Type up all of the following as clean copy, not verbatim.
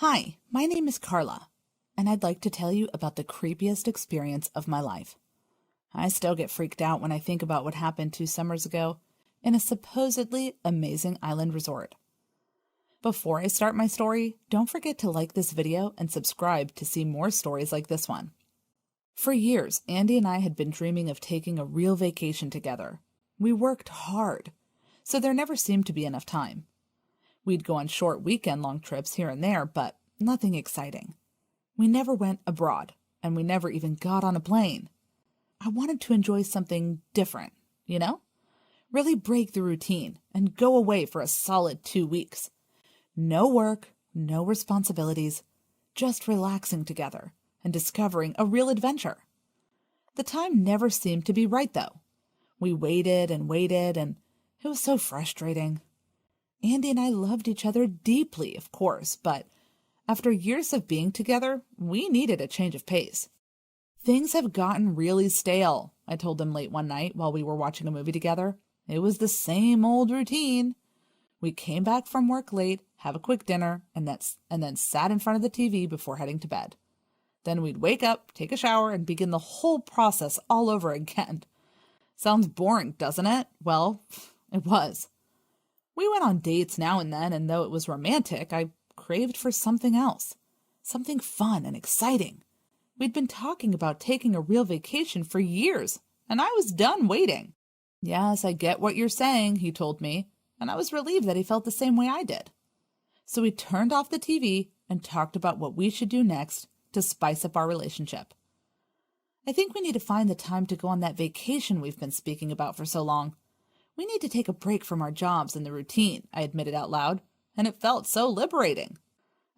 Hi, my name is Carla, and I'd like to tell you about the creepiest experience of my life. I still get freaked out when I think about what happened 2 summers ago in a supposedly amazing island resort. Before I start my story, don't forget to like this video and subscribe to see more stories like this one. For years, Andy and I had been dreaming of taking a real vacation together. We worked hard, so there never seemed to be enough time. We'd go on short weekend-long trips here and there, but nothing exciting. We never went abroad, and we never even got on a plane. I wanted to enjoy something different, Really break the routine and go away for a solid 2 weeks. No work, no responsibilities, just relaxing together and discovering a real adventure. The time never seemed to be right, though. We waited, and it was so frustrating. Andy and I loved each other deeply, of course, but after years of being together, we needed a change of pace. Things have gotten really stale, I told him late one night while we were watching a movie together. It was the same old routine. We came back from work late, have a quick dinner, and then sat in front of the TV before heading to bed. Then we'd wake up, take a shower, and begin the whole process all over again. Sounds boring, doesn't it? Well, it was. We went on dates now and then, and though it was romantic, I craved for something else, something fun and exciting. We'd been talking about taking a real vacation for years, and I was done waiting. Yes, I get what you're saying, he told me, and I was relieved that he felt the same way I did. So we turned off the TV and talked about what we should do next to spice up our relationship. I think we need to find the time to go on that vacation we've been speaking about for so long. We need to take a break from our jobs and the routine, I admitted out loud, and it felt so liberating.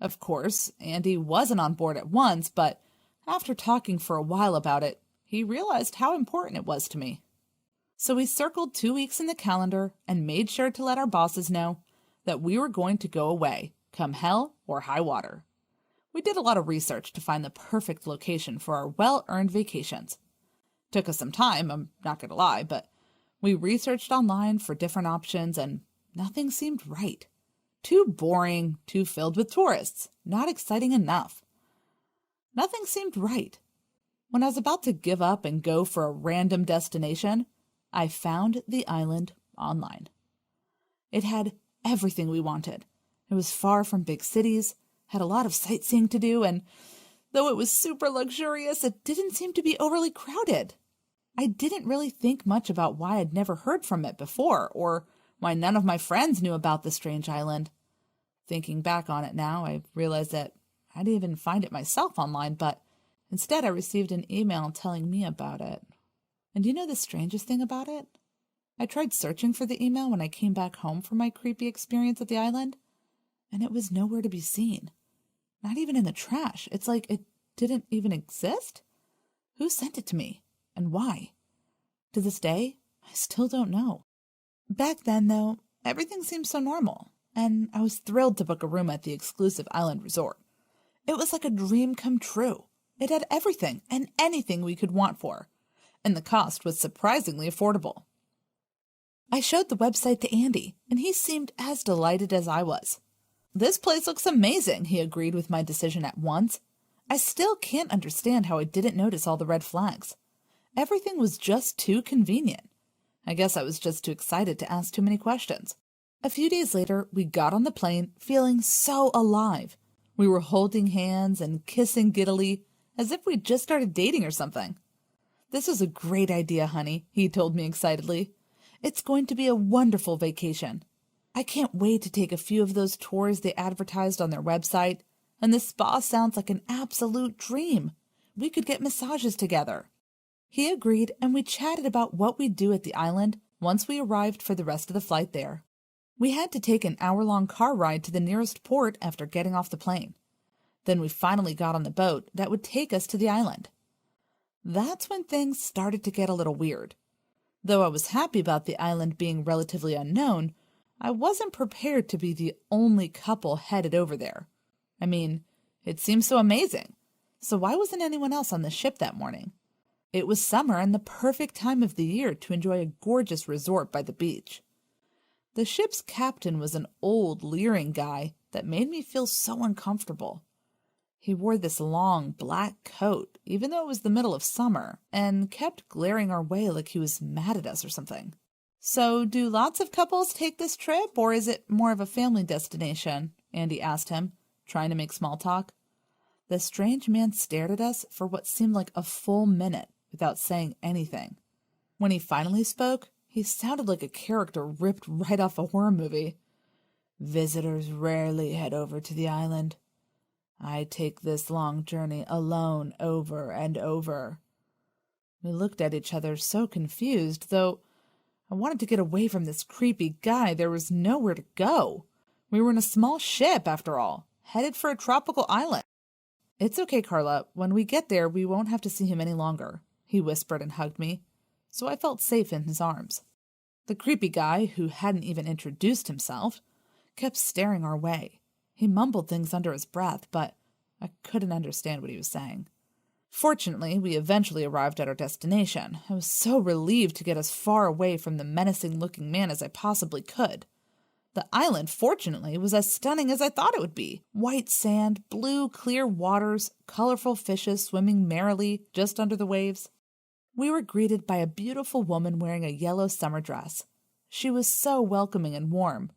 Of course, Andy wasn't on board at once, but after talking for a while about it, he realized how important it was to me. So we circled 2 weeks in the calendar and made sure to let our bosses know that we were going to go away, come hell or high water. We did a lot of research to find the perfect location for our well-earned vacations. Took us some time, I'm not going to lie, but we researched online for different options and nothing seemed right. Too boring, too filled with tourists, not exciting enough. Nothing seemed right. When I was about to give up and go for a random destination, I found the island online. It had everything we wanted. It was far from big cities, had a lot of sightseeing to do, and though it was super luxurious, it didn't seem to be overly crowded. I didn't really think much about why I'd never heard from it before, or why none of my friends knew about the strange island. Thinking back on it now, I realized that I didn't even find it myself online, but instead I received an email telling me about it. And do you know the strangest thing about it? I tried searching for the email when I came back home from my creepy experience at the island, and it was nowhere to be seen. Not even in the trash. It's like it didn't even exist? Who sent it to me? And why? To this day, I still don't know. Back then, though, everything seemed so normal, and I was thrilled to book a room at the exclusive island resort. It was like a dream come true. It had everything and anything we could want for, and the cost was surprisingly affordable. I showed the website to Andy, and he seemed as delighted as I was. This place looks amazing, he agreed with my decision at once. I still can't understand how I didn't notice all the red flags. Everything was just too convenient. I guess I was just too excited to ask too many questions. A few days later, we got on the plane feeling so alive. We were holding hands and kissing giddily, as if we'd just started dating or something. This is a great idea, honey, he told me excitedly. It's going to be a wonderful vacation. I can't wait to take a few of those tours they advertised on their website, and the spa sounds like an absolute dream. We could get massages together. He agreed, and we chatted about what we'd do at the island once we arrived for the rest of the flight there. We had to take an hour-long car ride to the nearest port after getting off the plane. Then we finally got on the boat that would take us to the island. That's when things started to get a little weird. Though I was happy about the island being relatively unknown, I wasn't prepared to be the only couple headed over there. I mean, it seemed so amazing. So why wasn't anyone else on the ship that morning? It was summer and the perfect time of the year to enjoy a gorgeous resort by the beach. The ship's captain was an old, leering guy that made me feel so uncomfortable. He wore this long black coat, even though it was the middle of summer, and kept glaring our way like he was mad at us or something. "So, do lots of couples take this trip, or is it more of a family destination?" Andy asked him, trying to make small talk. The strange man stared at us for what seemed like a full minute without saying anything. When he finally spoke, he sounded like a character ripped right off a horror movie. "Visitors rarely head over to the island. I take this long journey alone over and over." We looked at each other so confused, though I wanted to get away from this creepy guy. There was nowhere to go. We were in a small ship, after all, headed for a tropical island. "It's okay, Carla. When we get there, we won't have to see him any longer," he whispered and hugged me, so I felt safe in his arms. The creepy guy, who hadn't even introduced himself, kept staring our way. He mumbled things under his breath, but I couldn't understand what he was saying. Fortunately, we eventually arrived at our destination. I was so relieved to get as far away from the menacing-looking man as I possibly could. The island, fortunately, was as stunning as I thought it would be. White sand, blue, clear waters, colorful fishes swimming merrily just under the waves. We were greeted by a beautiful woman wearing a yellow summer dress. She was so welcoming and warm.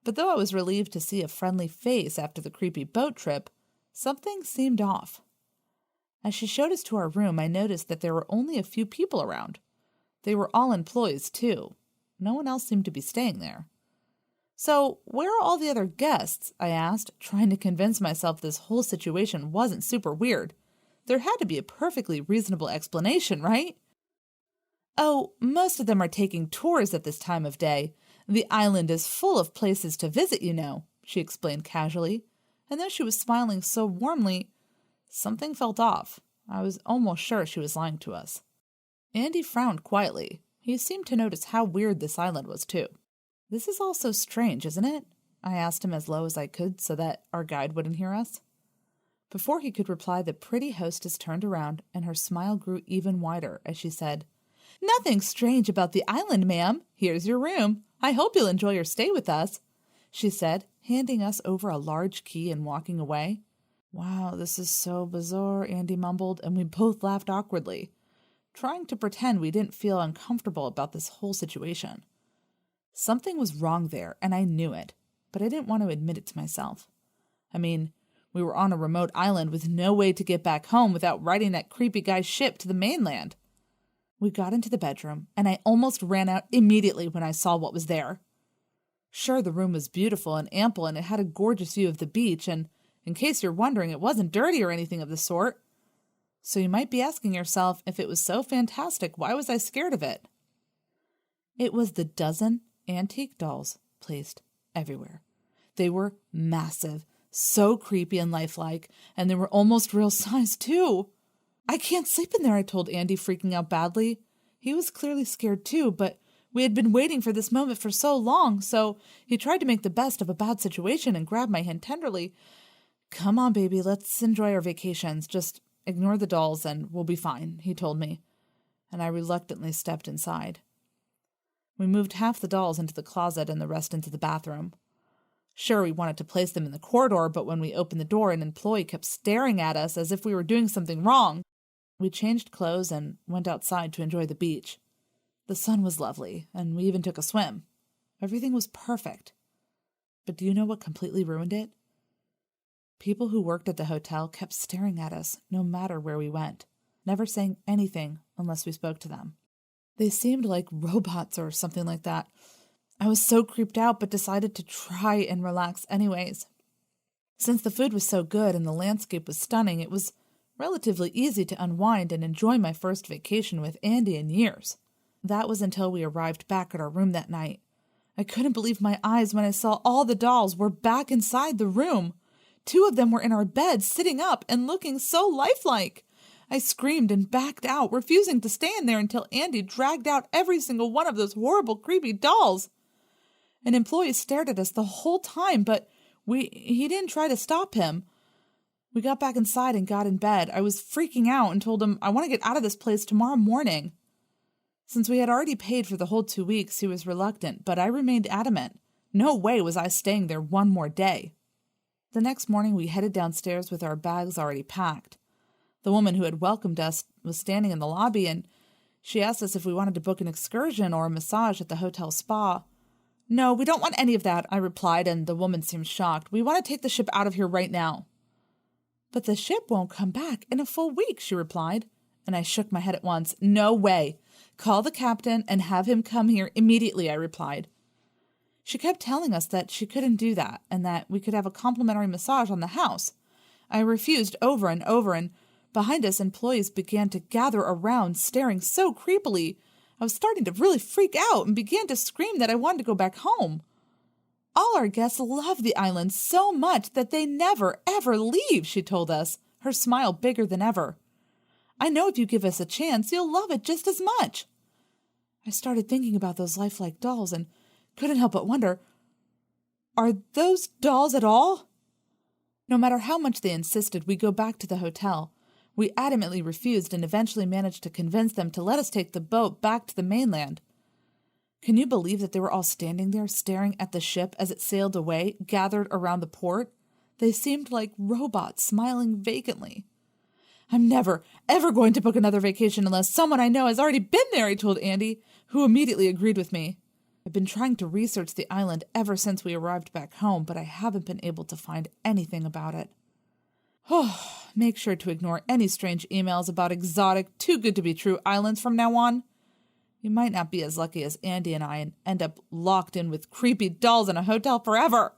But though I was relieved to see a friendly face after the creepy boat trip, something seemed off. As she showed us to our room, I noticed that there were only a few people around. They were all employees, too. No one else seemed to be staying there. "So, where are all the other guests?" I asked, trying to convince myself this whole situation wasn't super weird. There had to be a perfectly reasonable explanation, right? "Oh, most of them are taking tours at this time of day. The island is full of places to visit, you know," she explained casually. And though she was smiling so warmly, something felt off. I was almost sure she was lying to us. Andy frowned quietly. He seemed to notice how weird this island was, too. "This is all so strange, isn't it?" I asked him as low as I could so that our guide wouldn't hear us. Before he could reply, the pretty hostess turned around, and her smile grew even wider as she said, "Nothing strange about the island, ma'am. Here's your room. I hope you'll enjoy your stay with us," she said, handing us over a large key and walking away. "Wow, this is so bizarre," Andy mumbled, and we both laughed awkwardly, trying to pretend we didn't feel uncomfortable about this whole situation. Something was wrong there, and I knew it, but I didn't want to admit it to myself. I mean, we were on a remote island with no way to get back home without riding that creepy guy's ship to the mainland. We got into the bedroom, and I almost ran out immediately when I saw what was there. Sure, the room was beautiful and ample, and it had a gorgeous view of the beach, and in case you're wondering, it wasn't dirty or anything of the sort. So you might be asking yourself, if it was so fantastic, why was I scared of it? It was the dozen antique dolls placed everywhere. They were massive, so creepy and lifelike, and they were almost real size, too. "I can't sleep in there," I told Andy, freaking out badly. He was clearly scared, too, but we had been waiting for this moment for so long, so he tried to make the best of a bad situation and grabbed my hand tenderly. "Come on, baby, let's enjoy our vacations. Just ignore the dolls and we'll be fine," he told me, and I reluctantly stepped inside. We moved half the dolls into the closet and the rest into the bathroom. Sure, we wanted to place them in the corridor, but when we opened the door, an employee kept staring at us as if we were doing something wrong. We changed clothes and went outside to enjoy the beach. The sun was lovely, and we even took a swim. Everything was perfect. But do you know what completely ruined it? People who worked at the hotel kept staring at us no matter where we went, never saying anything unless we spoke to them. They seemed like robots or something like that. I was so creeped out, but decided to try and relax anyways. Since the food was so good and the landscape was stunning, it was relatively easy to unwind and enjoy my first vacation with Andy in years. That was until we arrived back at our room that night. I couldn't believe my eyes when I saw all the dolls were back inside the room. 2 of them were in our bed, sitting up and looking so lifelike. I screamed and backed out, refusing to stay in there until Andy dragged out every single one of those horrible, creepy dolls. An employee stared at us the whole time, but he didn't try to stop him. We got back inside and got in bed. I was freaking out and told him I want to get out of this place tomorrow morning. Since we had already paid for the whole 2 weeks, he was reluctant, but I remained adamant. No way was I staying there one more day. The next morning we headed downstairs with our bags already packed. The woman who had welcomed us was standing in the lobby, and she asked us if we wanted to book an excursion or a massage at the hotel spa. "No, we don't want any of that," I replied, and the woman seemed shocked. "We want to take the ship out of here right now." "But the ship won't come back in a full week," she replied, and I shook my head at once. "No way. Call the captain and have him come here immediately," I replied. She kept telling us that she couldn't do that and that we could have a complimentary massage on the house. I refused over and over, and behind us employees began to gather around, staring so creepily. I was starting to really freak out and began to scream that I wanted to go back home. "All our guests love the island so much that they never, ever leave," she told us, her smile bigger than ever. "I know if you give us a chance, you'll love it just as much." I started thinking about those lifelike dolls and couldn't help but wonder, are those dolls at all? No matter how much they insisted we go back to the hotel, we adamantly refused and eventually managed to convince them to let us take the boat back to the mainland. Can you believe that they were all standing there staring at the ship as it sailed away, gathered around the port? They seemed like robots smiling vacantly. "I'm never, ever going to book another vacation unless someone I know has already been there," I told Andy, who immediately agreed with me. I've been trying to research the island ever since we arrived back home, but I haven't been able to find anything about it. Make sure to ignore any strange emails about exotic, too-good-to-be-true islands from now on. You might not be as lucky as Andy and I and end up locked in with creepy dolls in a hotel forever.